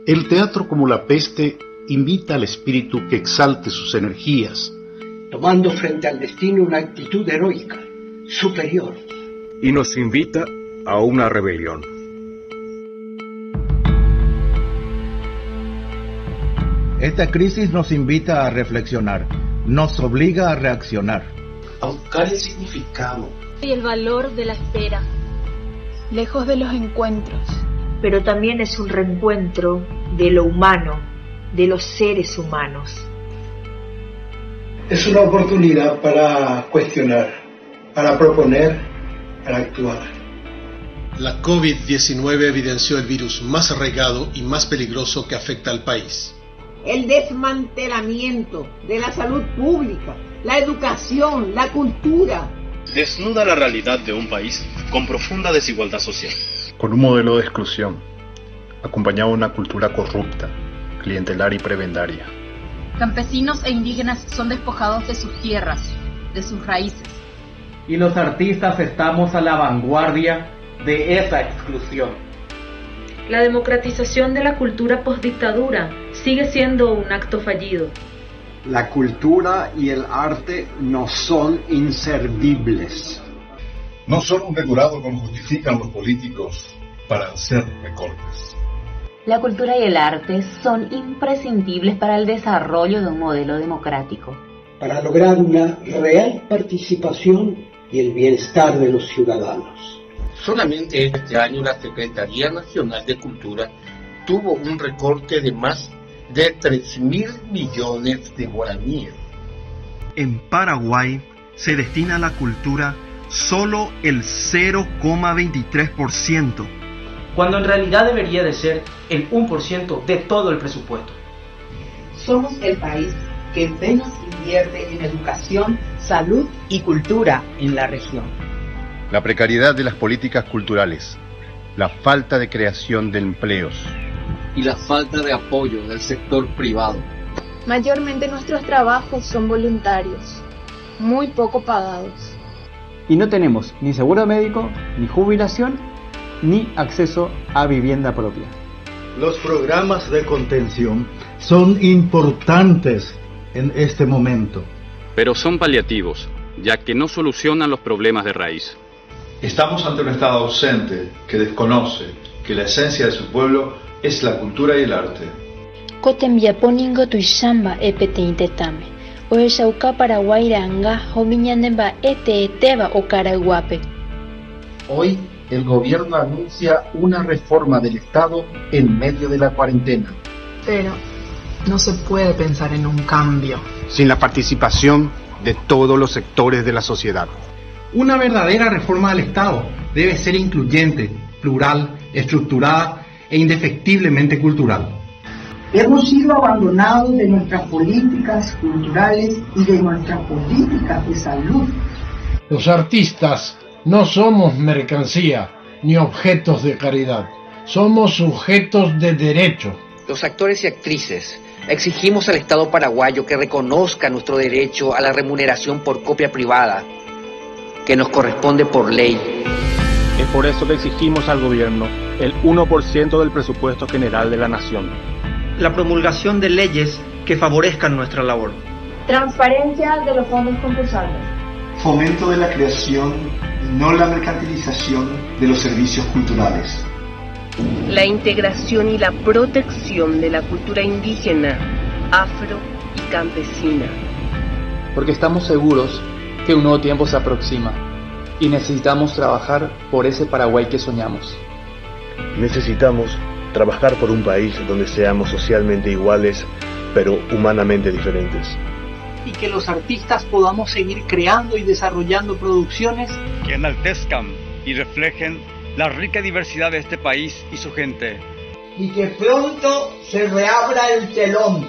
El teatro, como la peste, invita al espíritu que exalte sus energías, tomando frente al destino una actitud heroica, superior. Y nos invita a una rebelión. Esta crisis nos invita a reflexionar, nos obliga a reaccionar. A buscar el significado y el valor de la espera. Lejos de los encuentros. Pero también es un reencuentro de lo humano, de los seres humanos. Es una oportunidad para cuestionar, para proponer, para actuar. La COVID-19 evidenció el virus más arraigado y más peligroso que afecta al país. El desmantelamiento de la salud pública, la educación, la cultura. Desnuda la realidad de un país con profunda desigualdad social. Con un modelo de exclusión, acompañado de una cultura corrupta, clientelar y prebendaria. Campesinos e indígenas son despojados de sus tierras, de sus raíces. Y los artistas estamos a la vanguardia de esa exclusión. La democratización de la cultura postdictadura sigue siendo un acto fallido. La cultura y el arte no son inservibles. No son un decorado como justifican los políticos para hacer recortes. La cultura y el arte son imprescindibles para el desarrollo de un modelo democrático. Para lograr una real participación y el bienestar de los ciudadanos. Solamente este año la Secretaría Nacional de Cultura tuvo un recorte de más de 3.000 millones de guaraníes. En Paraguay se destina a la cultura solo el 0,23%. Cuando en realidad debería de ser el 1% de todo el presupuesto. Somos el país que menos invierte en educación, salud y cultura en la región. La precariedad de las políticas culturales, la falta de creación de empleos y la falta de apoyo del sector privado. Mayormente nuestros trabajos son voluntarios, muy poco pagados. Y no tenemos ni seguro médico, ni jubilación, ni acceso a vivienda propia. Los programas de contención son importantes en este momento. Pero son paliativos, ya que no solucionan los problemas de raíz. Estamos ante un Estado ausente que desconoce que la esencia de su pueblo es la cultura y el arte. Cotembiaponingo tuishamba epeteítetame. Oeshauka Paraguairanga homiñanemba eteba o Caraguape. Hoy el gobierno anuncia una reforma del Estado en medio de la cuarentena. Pero no se puede pensar en un cambio sin la participación de todos los sectores de la sociedad. Una verdadera reforma del Estado debe ser incluyente, plural, estructurada e indefectiblemente cultural. Hemos sido abandonados de nuestras políticas culturales y de nuestras políticas de salud. Los artistas no somos mercancía ni objetos de caridad, somos sujetos de derecho. Los actores y actrices exigimos al Estado paraguayo que reconozca nuestro derecho a la remuneración por copia privada, que nos corresponde por ley. Es por eso que exigimos al gobierno el 1% del presupuesto general de la nación. La promulgación de leyes que favorezcan nuestra labor. Transparencia de los fondos concursables. Fomento de la creación y no la mercantilización de los servicios culturales. La integración y la protección de la cultura indígena, afro y campesina. Porque estamos seguros que un nuevo tiempo se aproxima y necesitamos trabajar por ese Paraguay que soñamos. Necesitamos trabajar por un país donde seamos socialmente iguales, pero humanamente diferentes. Y que los artistas podamos seguir creando y desarrollando producciones que enaltezcan y reflejen la rica diversidad de este país y su gente. Y que pronto se reabra el telón